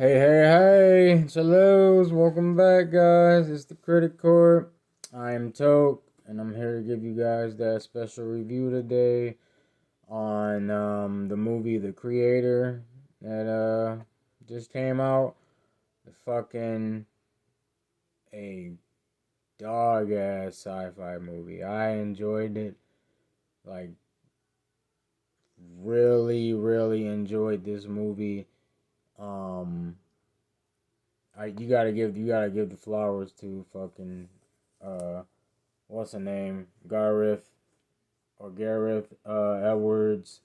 Hey, hey, hey, Chalos, welcome back, guys. It's the Critic Court. I am Toke, and I'm here to give you guys that special review today on the movie The Creator that just came out. The fucking a dog ass sci-fi movie. I enjoyed it. Like, really, really enjoyed this movie. Um, you gotta give the flowers to fucking uh what's her name? Gareth Edwards.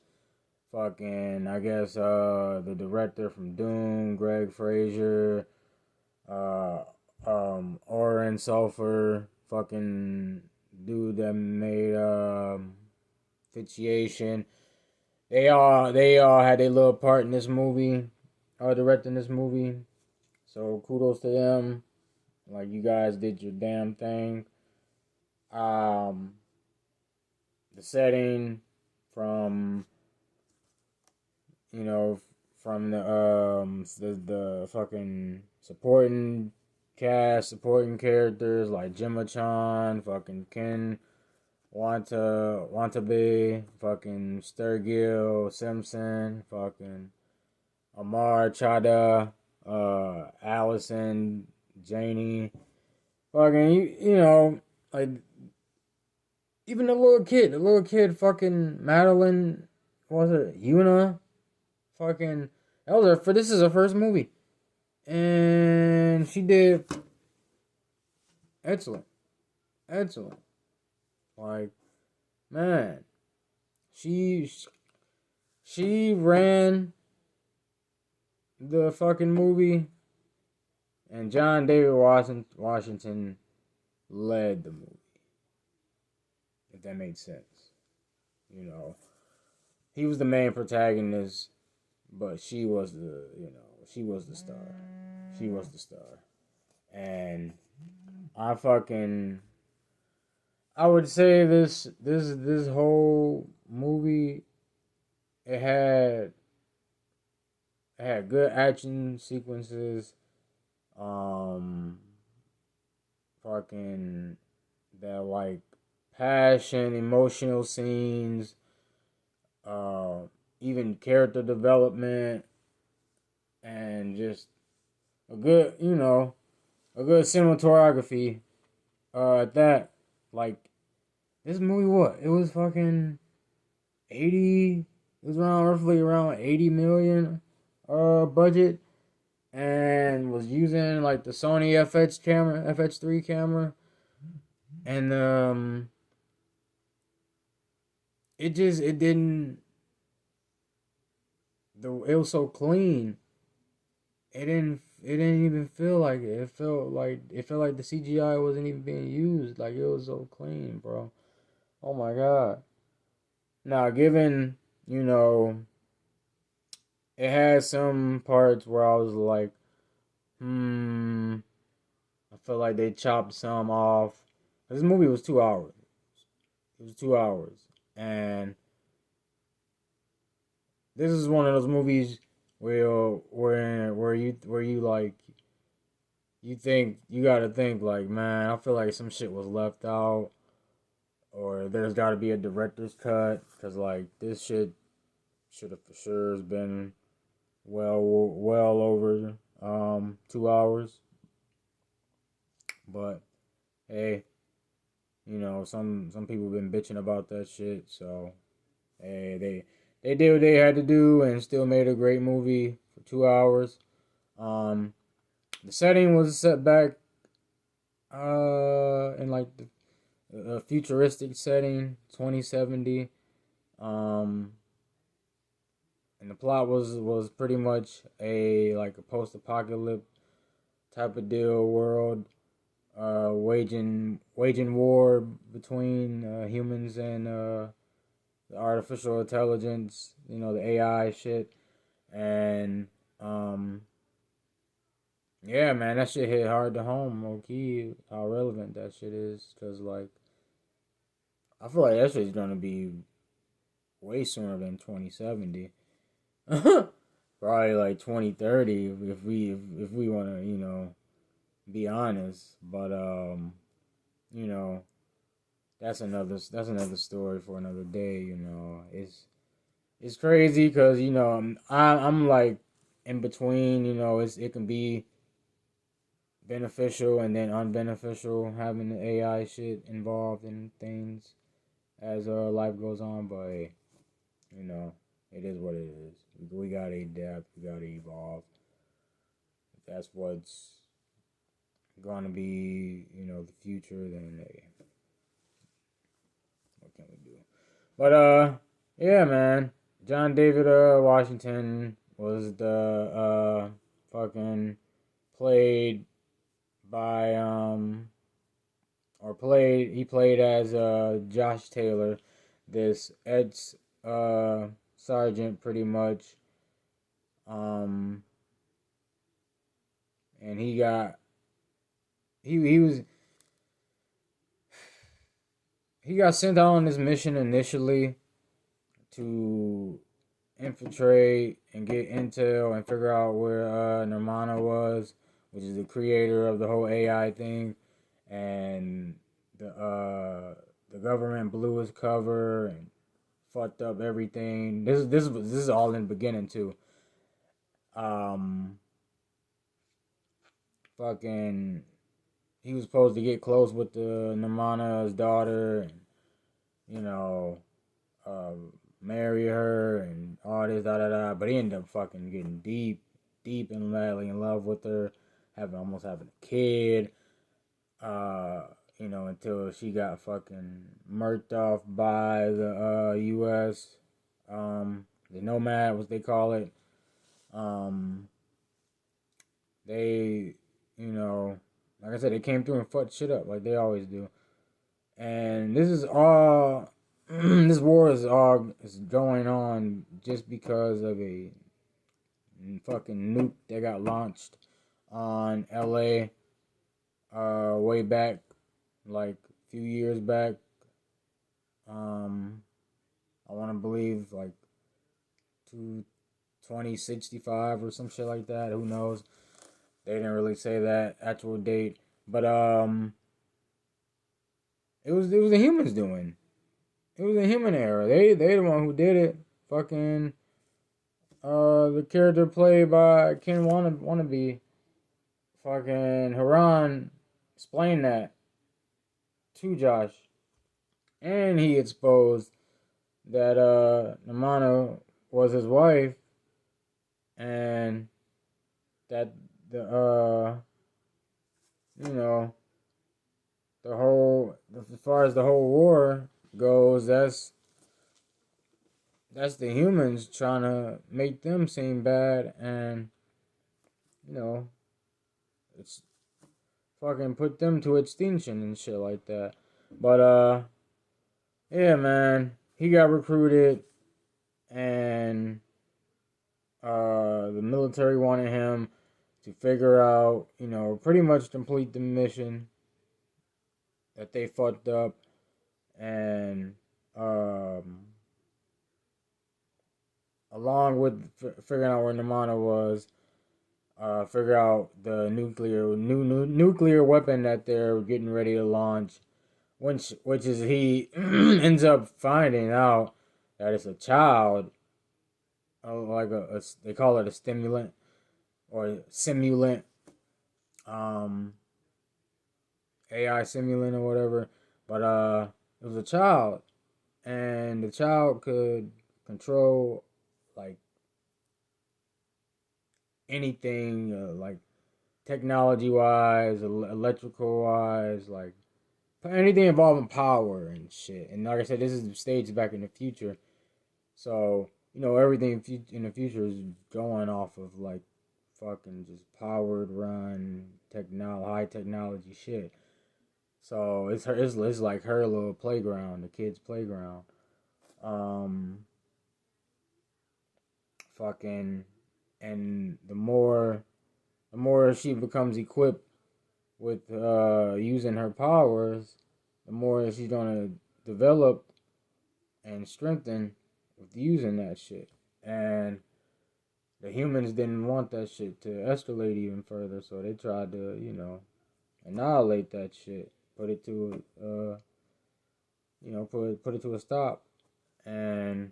Fucking I guess the director from Doom, Greg Fraser, uh Oren Sulfur, fucking dude that made Fitiation. They all had a little part in this movie, directing this movie. So kudos to them. Like you guys did your damn thing. Um, the setting from you know from the fucking supporting cast, supporting characters like Gemma Chan, fucking Ken Wantabe, fucking Sturgill Simpson, fucking Amar Chada, Allison, Janie, fucking like even the little kid, fucking Madeline, what was it, Yuna, fucking that was her. For this is her first movie, and she did excellent, excellent. Like man, she she ran the fucking movie, and John David Washington led the movie. If that made sense, you know, he was the main protagonist, but she was the star. She was the star, and I fucking I would say this whole movie it had good action sequences. Um, fucking that like passion, emotional scenes, uh, even character development, and just a good, a good cinematography. At that, like this movie, what it was fucking 80. It was around roughly around 80 million, budget, and was using like the Sony FX camera, FX3 camera, and it didn't it was so clean. It didn't even feel like it. It felt like the CGI wasn't even being used. Like it was so clean, bro. Oh my god. Now, given you know, it had some parts where I was like, I feel like they chopped some off. This movie was 2 hours. It was 2 hours, and this is one of those movies where you like you gotta think like, man, I feel like some shit was left out, or there's got to be a director's cut, because like this shit should have for sure has been well over 2 hours. But hey, some people been bitching about that shit, so hey, they did what they had to do and still made a great movie for 2 hours. Um, the setting was set back in like a futuristic setting, 2070. Um, and the plot was pretty much a post-apocalyptic type of deal world, waging war between humans and the artificial intelligence, the AI shit, and yeah, man, that shit hit hard to home, low key, how relevant that shit is, cause like I feel like that shit's gonna be way sooner than 2070, for probably like 2030 if we want to, be honest. But you know, that's another story for another day. It's crazy because I'm like in between. It can be beneficial and then unbeneficial having the AI shit involved in things as life goes on. But hey, you know, it is what it is. We gotta adapt. We gotta evolve. If that's what's gonna be, the future, then hey, what can we do? But yeah, man. John David Washington was the fucking played by or played he played as Josh Taylor, this ex sergeant pretty much. Um and he was he got sent out on this mission initially to infiltrate and get intel and figure out where Nirmana was, which is the creator of the whole AI thing, and the government blew his cover and fucked up everything. This is all in the beginning too. Um, fucking, he was supposed to get close with the Nirmana's daughter, and you know, marry her and all this da da da. But he ended up fucking getting deep and madly in love with her, almost having a kid. Until she got fucking murked off by the U.S. The Nomad, what they call it. Um, they, like I said, they came through and fucked shit up like they always do. And this is all, this war is going on just because of a fucking nuke that got launched on LA way back, like a few years back. I want to believe like 2065 or some shit like that. Who knows? They didn't really say that actual date, but it was the humans doing. It was a human error. They the one who did it. Fucking the character played by Ken Wannabe, fucking Haran, explained that to Josh, and he exposed that Namana was his wife, and that the you know the whole as far as the whole war goes, that's the humans trying to make them seem bad, and you know it's fucking put them to extinction and shit like that. But yeah, man, he got recruited, and the military wanted him to figure out, pretty much complete the mission that they fucked up, and along with figuring out where Namana was, figure out the nuclear weapon that they're getting ready to launch, which is he ends up finding out that it's a child, like they call it a stimulant or simulant, um, AI simulant or whatever, but it was a child, and the child could control like anything, like technology wise, electrical wise, like anything involving power and shit. And like I said, this is staged back in the future, so everything in the future is going off of like fucking just powered run high technology shit. So it's like her little playground, the kids' playground. Um, fucking, and the more she becomes equipped with using her powers, the more she's gonna develop and strengthen with using that shit. And the humans didn't want that shit to escalate even further, so they tried to, annihilate that shit, put it to, put it to a stop. And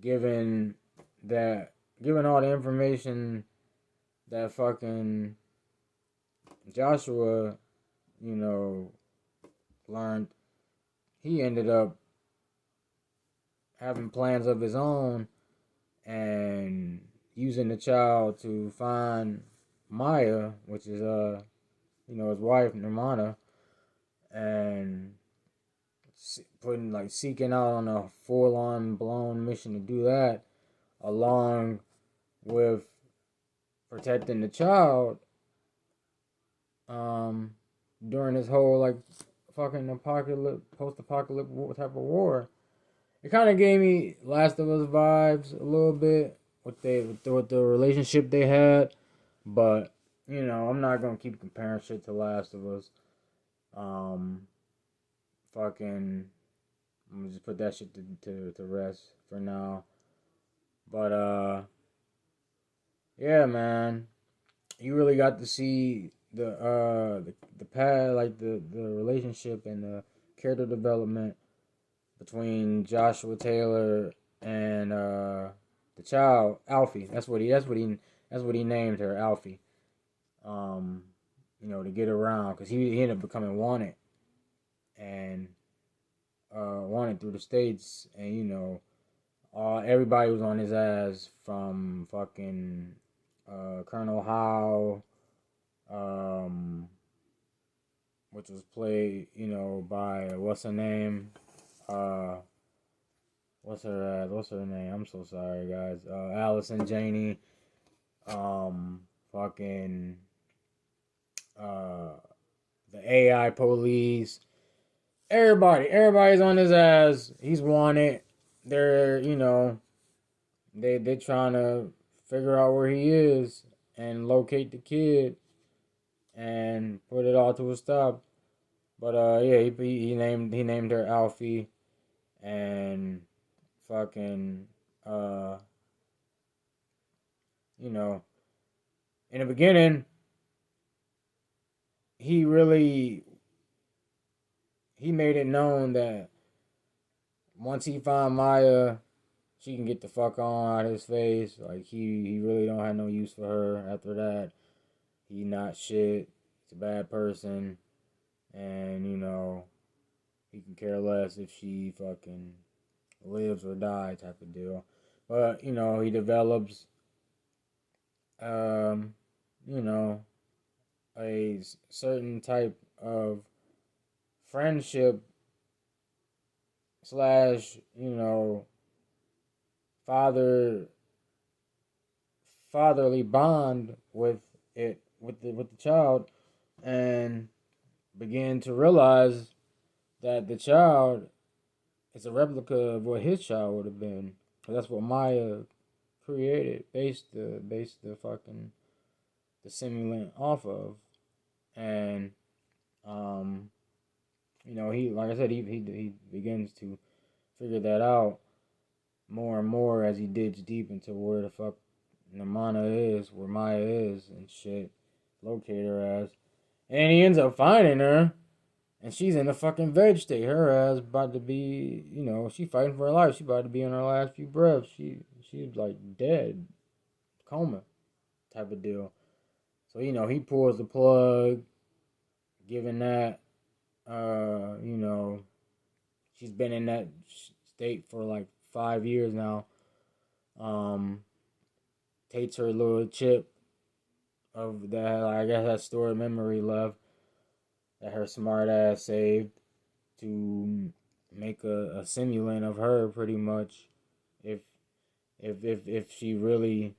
given that, given all the information that fucking Joshua, you know, learned, he ended up having plans of his own and using the child to find Maya, which is his wife Nirmana, and seeking out on a full on blown mission to do that, along with protecting the child, during this whole fucking post apocalyptic type of war. It kind of gave me Last of Us vibes a little bit with the relationship they had, but I'm not gonna keep comparing shit to Last of Us. Fucking, I'm gonna just put that shit to rest for now. But yeah, man, you really got to see the past, like the relationship and the character development between Joshua Taylor and the child Alfie. That's what he named her, Alfie. To get around, because he ended up becoming wanted, and wanted through the states, and everybody was on his ass, from fucking Colonel Howe, which was played, by what's her name, what's her name? I'm so sorry, guys. Allison Janney, fucking the AI police. Everybody's on his ass. He's wanted. They're they trying to figure out where he is and locate the kid and put it all to a stop. But yeah, he named her Alfie, and fucking you know in the beginning he really he made it known that once he found Maya, she can get the fuck on out of his face. Like he really don't have no use for her after that. He not shit. He's a bad person, and he can care less if she fucking lives or dies type of deal. But he develops um you know a certain type of friendship slash father fatherly bond with the child, and begin to realize that the child is a replica of what his child would have been. 'Cause that's what Maya created, based the fucking the simulant off of. And he, like I said, he begins to figure that out more and more as he digs deep into where the fuck Nirmana is, where Maya is, and shit, locate her ass. And he ends up finding her, and she's in a fucking veg state. Her ass about to be, she fighting for her life. She about to be in her last few breaths. She's like dead, coma type of deal. So he pulls the plug, given that she's been in that state for like 5 years now. Takes her little chip of that, I guess, that stored memory left that her smart ass saved, to make a simulant of her, pretty much. If if she really,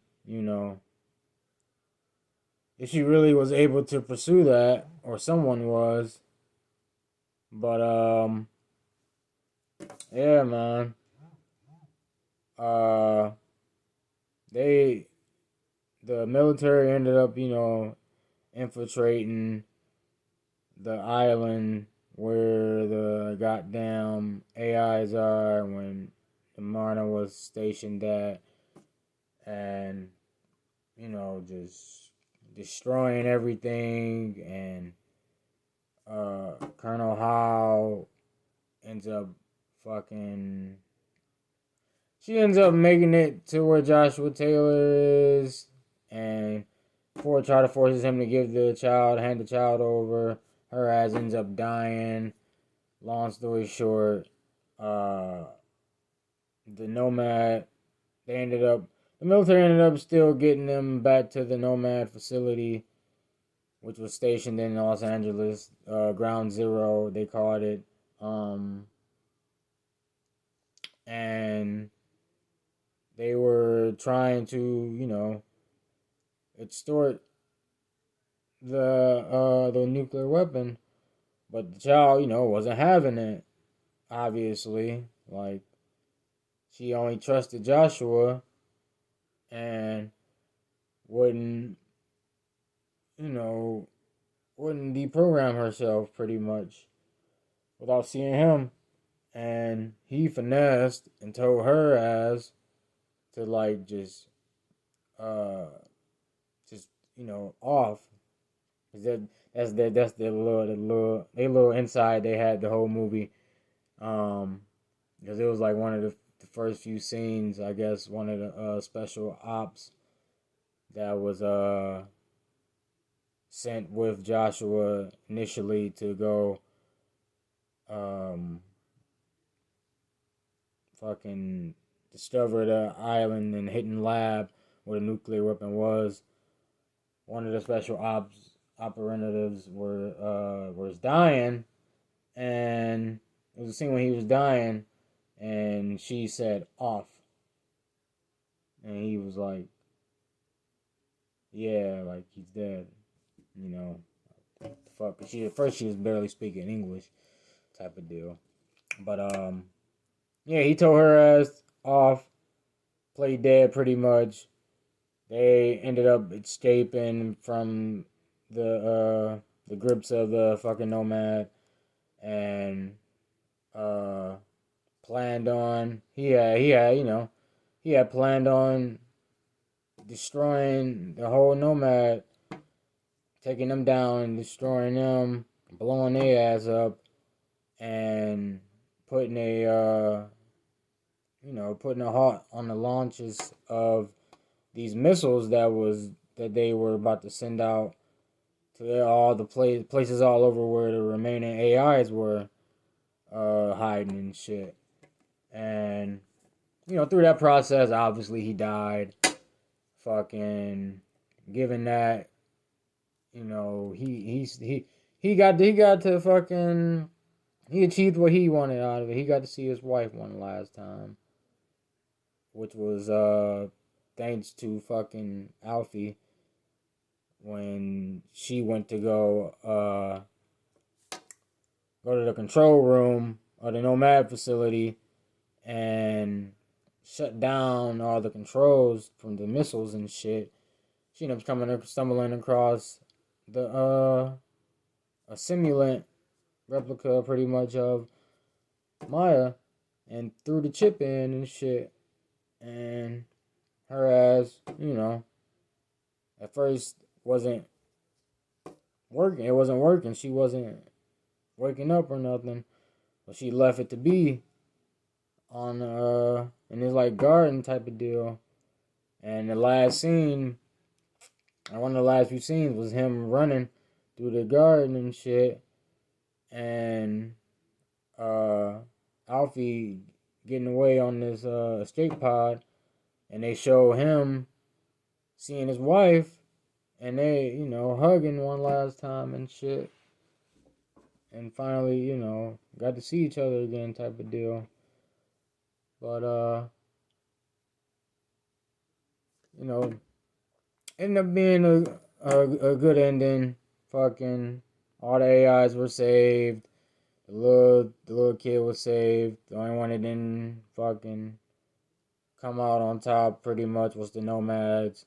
if she really was able to pursue that, or someone was. But yeah, man. Uh, they the military ended up, infiltrating the island where the goddamn AIs are, when the Marna was stationed at, and just destroying everything. And Colonel Howe ends up fucking. She ends up making it to where Joshua Taylor is, and Ford try to forces him to hand the child over. Her ass ends up dying. Long story short, uh, the Nomad, the military ended up still getting them back to the Nomad facility, which was stationed in Los Angeles, Ground Zero, they called it. And they were trying to, extort the nuclear weapon, but the child, wasn't having it. Obviously, like she only trusted Joshua and wouldn't, you know, wouldn't deprogram herself pretty much without seeing him. And he finessed and told her ass to like uh just off. That's the little insight they had the whole movie. Because it was like one of the first few scenes, I guess, one of the special ops that was sent with Joshua initially to go um fucking discover the island and hidden lab where the nuclear weapon was. One of the special operatives was dying, and it was a scene when he was dying, and she said off, and he was like, yeah, like he's dead, what the fuck. At first she was barely speaking English, type of deal, but yeah, he told her ass off, played dead pretty much. They ended up escaping from the grips of the fucking Nomad, and uh planned on he had planned on destroying the whole Nomad, taking them down, destroying them, blowing their ass up, and putting putting a halt on the launches of these missiles that they were about to send out to all the places all over where the remaining AIs were hiding and shit. And through that process, obviously he died. Fucking, given that, he got to fucking, he achieved what he wanted out of it. He got to see his wife one last time, which was thanks to fucking Alfie when she went to go to the control room of the Nomad facility and shut down all the controls from the missiles and shit. She ended up stumbling across a simulant replica pretty much of Maya, and threw the chip in and shit. And her ass, at first wasn't working. It wasn't working. She wasn't waking up or nothing. But she left it to be on in this like garden type of deal. And the last scene, one of the last few scenes, was him running through the garden and shit, and Alfie getting away on this escape pod, and they show him seeing his wife, and they hugging one last time and shit, and finally got to see each other again type of deal. But ended up being a good ending. Fucking all the AIs were saved. The little kid was saved. The only one that didn't fucking come out on top pretty much was the Nomads.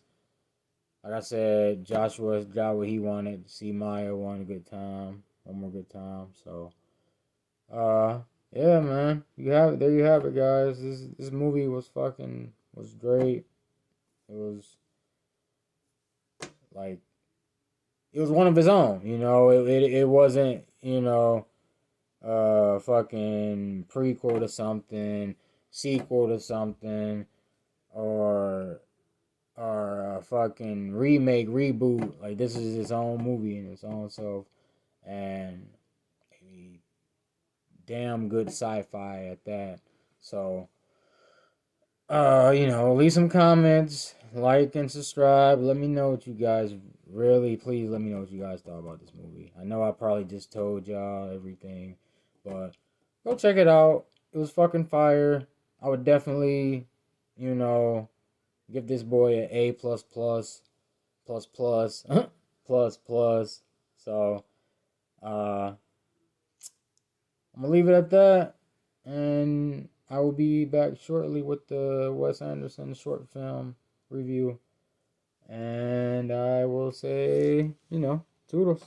Like I said, Joshua got what he wanted. See Maya one more good time. So yeah, man. There you have it, guys. This movie was great. It was like it was one of his own. You know, it wasn't, you know, fucking prequel to something, sequel to something, or a fucking remake, reboot. Like, this is his own movie in its own self, and a damn good sci-fi at that. So, you know, leave some comments, like and subscribe. Let me know what you guys really, please let me know what you guys thought about this movie. I know I probably just told y'all everything, but go check it out. It was fucking fire. I would definitely, you know, give this boy an A plus plus plus plus plus plus. So I'm gonna leave it at that, and I will be back shortly with the Wes Anderson short film review. And I will say, you know, toodles.